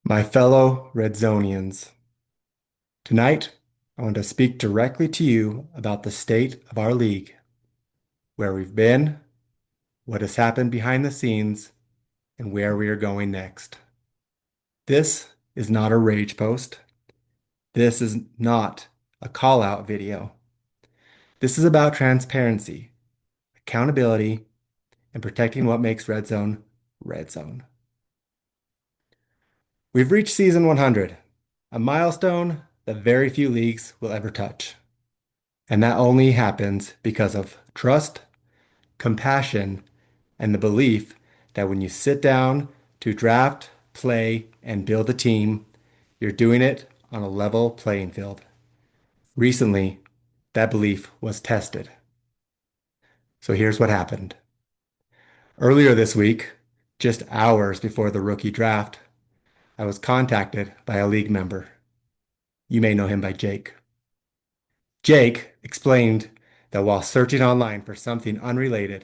My fellow Redzonians, tonight I want to speak directly to you about the state of our league, where we've been, what has happened behind the scenes, and where we are going next. This is not a rage post. This is not a call out video. This is about transparency, accountability, and protecting what makes Red Zone Red Zone. We've reached season 100, a milestone that very few leagues will ever touch. And that only happens because of trust, compassion, and the belief that when you sit down to draft, play, and build a team, you're doing it on a level playing field. Recently, that belief was tested. So here's what happened. Earlier this week, just hours before the rookie draft, I was contacted by a league member. You may know him by Jake. Jake explained that while searching online for something unrelated,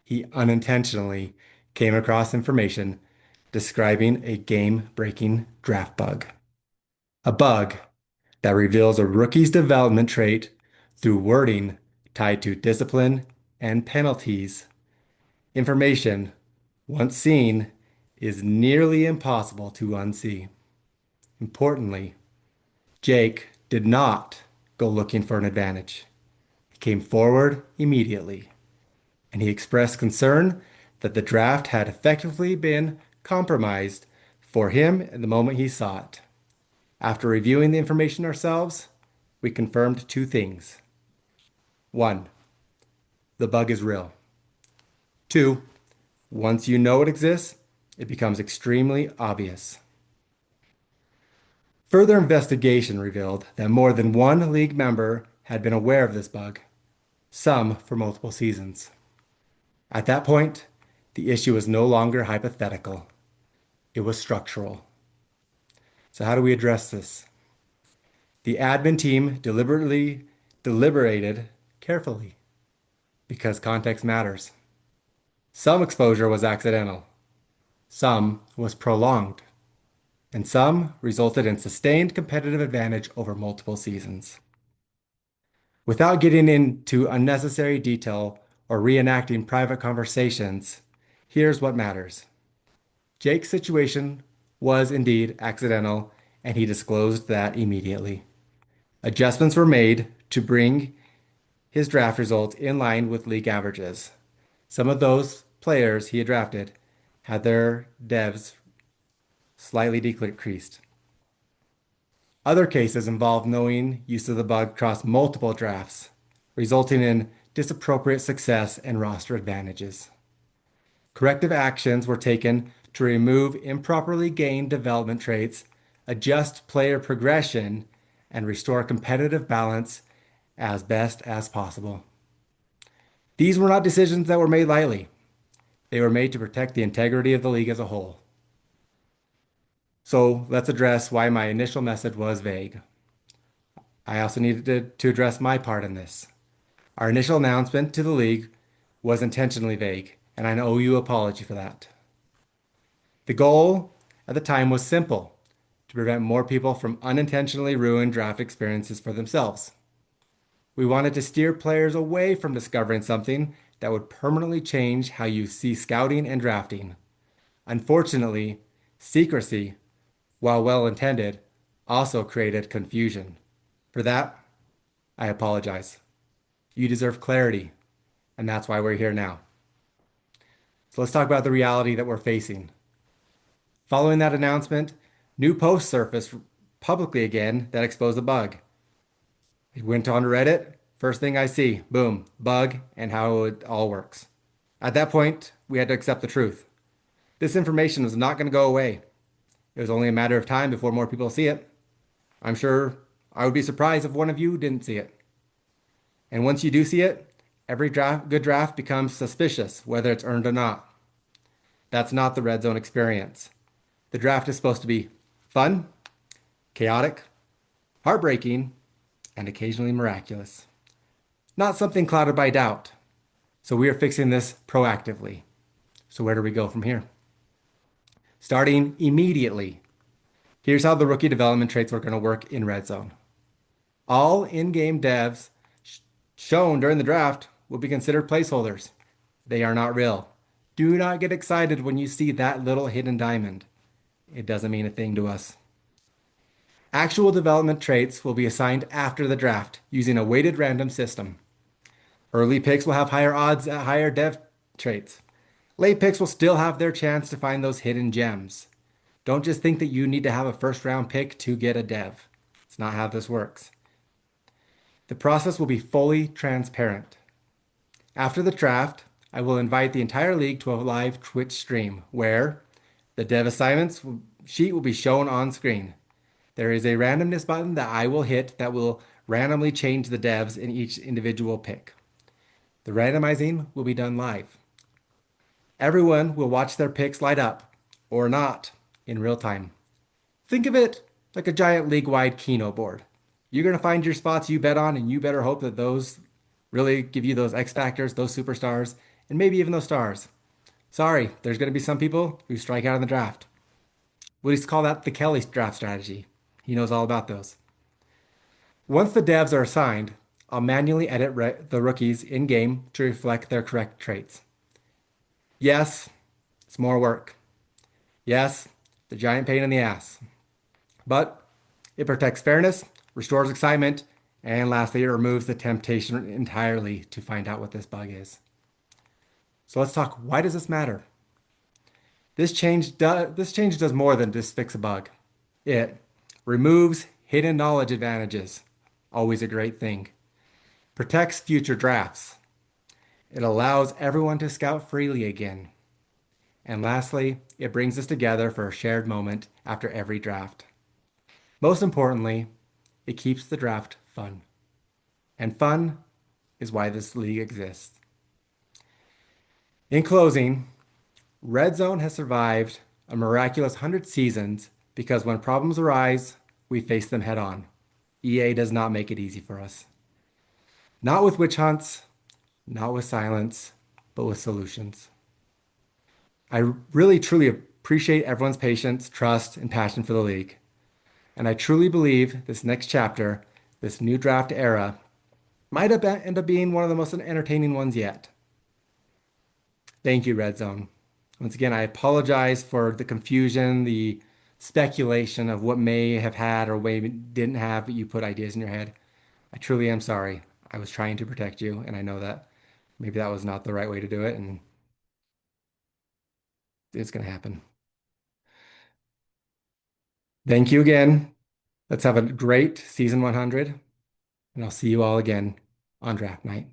he unintentionally came across information describing a game-breaking draft bug. A bug that reveals a rookie's development trait through wording tied to discipline and penalties. Information, once seen, is nearly impossible to unsee. Importantly, Jake did not go looking for an advantage. He came forward immediately, and he expressed concern that the draft had effectively been compromised for him at the moment he saw it. After reviewing the information ourselves, we confirmed two things. One, the bug is real. Two, once you know it exists, it becomes extremely obvious. Further investigation revealed that more than one league member had been aware of this bug, some for multiple seasons. At that point, the issue was no longer hypothetical. It was structural. So how do we address this? The admin team deliberately deliberated carefully because context matters. Some exposure was accidental, some was prolonged, and some resulted in sustained competitive advantage over multiple seasons. Without getting into unnecessary detail or reenacting private conversations, here's what matters. Jake's situation was indeed accidental, and he disclosed that immediately. Adjustments were made to bring his draft results in line with league averages. Some of those players he had drafted had their devs slightly decreased. Other cases involved knowing use of the bug across multiple drafts, resulting in disappropriate success and roster advantages. Corrective actions were taken to remove improperly gained development traits, adjust player progression, and restore competitive balance as best as possible. These were not decisions that were made lightly. They were made to protect the integrity of the league as a whole. So let's address why my initial message was vague. I also needed to address my part in this. Our initial announcement to the league was intentionally vague, and I owe you an apology for that. The goal at the time was simple: to prevent more people from unintentionally ruin draft experiences for themselves. We wanted to steer players away from discovering something that would permanently change how you see scouting and drafting. Unfortunately, secrecy, while well intended, also created confusion. For that, I apologize. You deserve clarity, and that's why we're here now. So let's talk about the reality that we're facing. Following that announcement, new posts surfaced publicly again that exposed the bug. I went on Reddit. First thing I see, boom, bug and how it all works. At that point, we had to accept the truth. This information was not going to go away. It was only a matter of time before more people see it. I'm sure I would be surprised if one of you didn't see it. And once you do see it, every good draft becomes suspicious, whether it's earned or not. That's not the red zone experience. The draft is supposed to be fun, chaotic, heartbreaking, and occasionally miraculous. Not something clouded by doubt. So we are fixing this proactively. So where do we go from here? starting immediately. Here's how the rookie development traits are going to work in Red Zone. All in-game devs shown during the draft will be considered placeholders. They are not real. Do not get excited when you see that little hidden diamond. It doesn't mean a thing to us. Actual development traits will be assigned after the draft using a weighted random system. Early picks will have higher odds at higher dev traits. Late picks will still have their chance to find those hidden gems. Don't just think that you need to have a first round pick to get a dev. It's not how this works. The process will be fully transparent. After the draft, I will invite the entire league to a live Twitch stream where the dev assignments sheet will be shown on screen. There is a randomness button that I will hit that will randomly change the devs in each individual pick. The randomizing will be done live. Everyone will watch their picks light up, or not, in real time. Think of it like a giant league-wide Keno board. You're going to find your spots you bet on, and you better hope that those really give you those X factors, those superstars, and maybe even those stars. Sorry, there's going to be some people who strike out in the draft. We'll just call that the Kelly draft strategy. He knows all about those. Once the devs are assigned, I'll manually edit the rookies in game to reflect their correct traits. Yes, it's more work. Yes, the giant pain in the ass. But it protects fairness, restores excitement, and lastly, it removes the temptation entirely to find out what this bug is. So let's talk, why does this matter? This change does more than just fix a bug. It removes hidden knowledge advantages, always a great thing. Protects future drafts. It allows everyone to scout freely again. And lastly, it brings us together for a shared moment after every draft. Most importantly, it keeps the draft fun. And fun is why this league exists. In closing, Red Zone has survived a miraculous 100 seasons because when problems arise, we face them head on. EA does not make it easy for us. Not with witch hunts, not with silence, but with solutions. I really truly appreciate everyone's patience, trust, and passion for the league. And I truly believe this next chapter, this new draft era, might end up being one of the most entertaining ones yet. Thank you, Red Zone. Once again, I apologize for the confusion, the speculation of what may have had or maybe didn't have, but you put ideas in your head. I truly am sorry. I was trying to protect you, and I know that maybe that was not the right way to do it, and it's going to happen. Thank you again. Let's have a great season 100, and I'll see you all again on draft night.